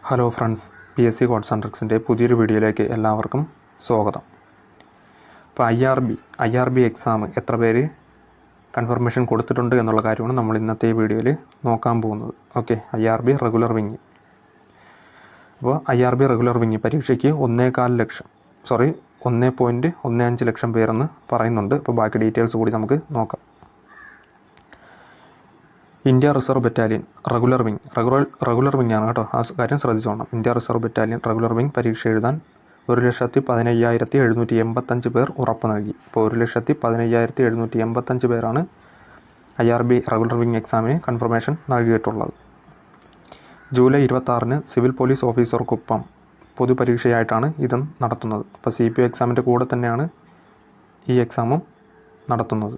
Hello friends, PSC codes and ട്രിക്സിൻ്റെ പുതിയൊരു വീഡിയോയിലേക്ക് എല്ലാവർക്കും സ്വാഗതം. ഇപ്പോൾ ഐ ആർ ബി എക്സാം എത്ര പേര് കൺഫർമേഷൻ കൊടുത്തിട്ടുണ്ട് എന്നുള്ള കാര്യമാണ് നമ്മൾ ഇന്നത്തെ ഈ വീഡിയോയിൽ നോക്കാൻ പോകുന്നത്. Okay, IRB regular wing. അപ്പോൾ IRB റെഗുലർ വിങ് പരീക്ഷയ്ക്ക് 1.15 ലക്ഷം പേരെന്ന് പറയുന്നുണ്ട്. അപ്പോൾ ബാക്കി ഡീറ്റെയിൽസ് കൂടി നമുക്ക് നോക്കാം. India reserve battalion regular wing ആണ് കേട്ടോ, ആ കാര്യം ശ്രദ്ധിച്ചോണം. India reserve battalion regular wing പരീക്ഷ എഴുതാൻ 1,15,785 പേർ ഉറപ്പ് നൽകി. ഇപ്പോൾ 1,15,785 പേരാണ് IRB റെഗുലർ വിങ് എക്സാമിന് കൺഫർമേഷൻ നൽകിയിട്ടുള്ളത്. ജൂലൈ 26-ന് സിവിൽ പോലീസ് ഓഫീസർക്കൊപ്പം പൊതുപരീക്ഷയായിട്ടാണ് ഇതും നടത്തുന്നത്. അപ്പോൾ CPO എക്സാമിൻ്റെ കൂടെ തന്നെയാണ് ഈ എക്സാമും നടത്തുന്നത്.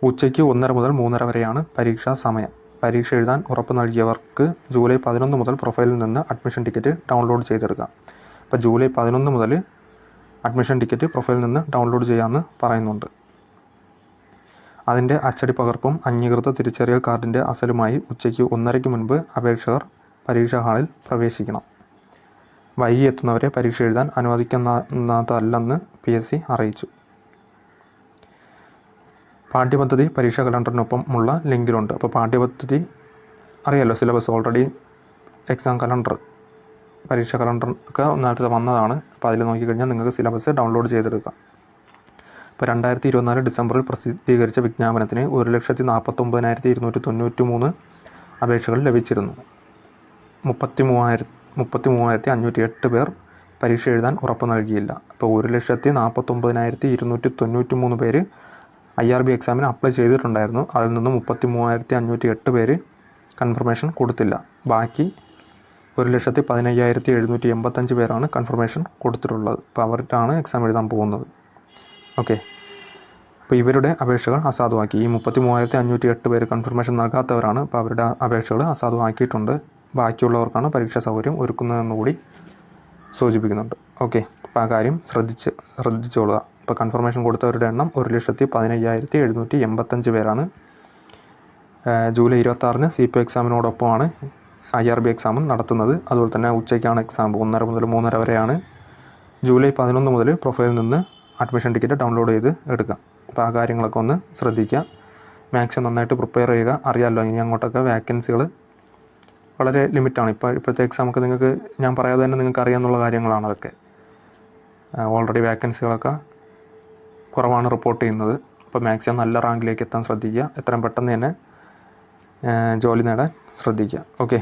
ഉച്ചയ്ക്ക് 1:30 മുതൽ 3:30 വരെയാണ് പരീക്ഷാ സമയം. പരീക്ഷ എഴുതാൻ ഉറപ്പ് നൽകിയവർക്ക് ജൂലൈ 11 മുതൽ പ്രൊഫൈലിൽ നിന്ന് അഡ്മിഷൻ ടിക്കറ്റ് ഡൗൺലോഡ് ചെയ്തെടുക്കാം. അപ്പോൾ ജൂലൈ 11 മുതൽ അഡ്മിഷൻ ടിക്കറ്റ് പ്രൊഫൈലിൽ നിന്ന് ഡൗൺലോഡ് ചെയ്യാമെന്ന് പറയുന്നുണ്ട്. അതിൻ്റെ അച്ചടി പകർപ്പും അംഗീകൃത തിരിച്ചറിയൽ കാർഡിൻ്റെ അസലുമായി ഉച്ചയ്ക്ക് 1:30 മുൻപ് അപേക്ഷകർ പരീക്ഷാ ഹാളിൽ പ്രവേശിക്കണം. വൈകി എത്തുന്നവരെ പരീക്ഷ എഴുതാൻ അനുവദിക്കുന്നതല്ലെന്ന് PSC അറിയിച്ചു. പാഠ്യപദ്ധതി പരീക്ഷാ കലണ്ടറിനൊപ്പമുള്ള ലിങ്കിലുണ്ട്. അപ്പോൾ പാഠ്യപദ്ധതി അറിയാമല്ലോ, സിലബസ് ഓൾറെഡി എക്സാം കലണ്ടർ, പരീക്ഷാ കലണ്ടർ ഒക്കെ നേരത്തെ വന്നതാണ്. അപ്പോൾ അതിൽ നോക്കിക്കഴിഞ്ഞാൽ നിങ്ങൾക്ക് സിലബസ് ഡൗൺലോഡ് ചെയ്തെടുക്കാം. ഇപ്പോൾ 2024 ഡിസംബറിൽ പ്രസിദ്ധീകരിച്ച വിജ്ഞാപനത്തിന് 1,49,293 അപേക്ഷകൾ ലഭിച്ചിരുന്നു. 33,508 പേർ പരീക്ഷ എഴുതാൻ ഉറപ്പ് നൽകിയില്ല. അപ്പോൾ 1,49,293 പേര് IRB എക്സാമിന് അപ്ലൈ ചെയ്തിട്ടുണ്ടായിരുന്നു. അതിൽ നിന്നും 33,508 പേര് കൺഫർമേഷൻ കൊടുത്തില്ല. ബാക്കി 1,15,785 പേരാണ് കൺഫർമേഷൻ കൊടുത്തിട്ടുള്ളത്. അപ്പോൾ അവരാണ് എക്സാം എഴുതാൻ പോകുന്നത്. ഓക്കെ, അപ്പോൾ ഇവരുടെ അപേക്ഷകൾ അസാധുവാക്കി. ഈ 33,508 പേര് കൺഫർമേഷൻ നൽകാത്തവരാണ്. അപ്പോൾ അവരുടെ അപേക്ഷകൾ അസാധുവാക്കിയിട്ടുണ്ട്. ബാക്കിയുള്ളവർക്കാണ് പരീക്ഷാ സൗകര്യം ഒരുക്കുന്നതെന്നുകൂടി സൂചിപ്പിക്കുന്നുണ്ട്. ഓക്കെ, അപ്പോൾ ആ കാര്യം ശ്രദ്ധിച്ചോളുക. ഇപ്പോൾ കൺഫർമേഷൻ കൊടുത്തവരുടെ എണ്ണം 1,15,785 പേരാണ്. ജൂലൈ 26-ന് CPO എക്സാമിനോടൊപ്പമാണ് IRB എക്സാമും നടത്തുന്നത്. അതുപോലെ തന്നെ ഉച്ചയ്ക്കാണ് എക്സാം. 1:30 മുതൽ 3:30 വരെയാണ്. ജൂലൈ 11 മുതൽ പ്രൊഫൈലിൽ നിന്ന് അഡ്മിഷൻ ടിക്കറ്റ് ഡൗൺലോഡ് ചെയ്ത് എടുക്കാം. അപ്പോൾ ആ കാര്യങ്ങളൊക്കെ ഒന്ന് ശ്രദ്ധിക്കുക. മാക്സിമം നന്നായിട്ട് പ്രിപ്പയർ ചെയ്യുക. അറിയാമല്ലോ, ഇനി അങ്ങോട്ടൊക്കെ വാക്കൻസികൾ വളരെ ലിമിറ്റാണ്. ഇപ്പോഴത്തെ എക്സാമൊക്കെ നിങ്ങൾക്ക് ഞാൻ പറയാതെ തന്നെ നിങ്ങൾക്ക് അറിയാമെന്നുള്ള കാര്യങ്ങളാണ്. അതൊക്കെ ഓൾറെഡി വാക്കൻസികളൊക്കെ കുറവാണ് റിപ്പോർട്ട് ചെയ്യുന്നത്. അപ്പോൾ മാക്സിമം നല്ല റാങ്കിലേക്ക് എത്താൻ ശ്രദ്ധിക്കുക. എത്രയും പെട്ടെന്ന് തന്നെ ജോലി നേടാൻ ശ്രദ്ധിക്കുക. ഓക്കെ.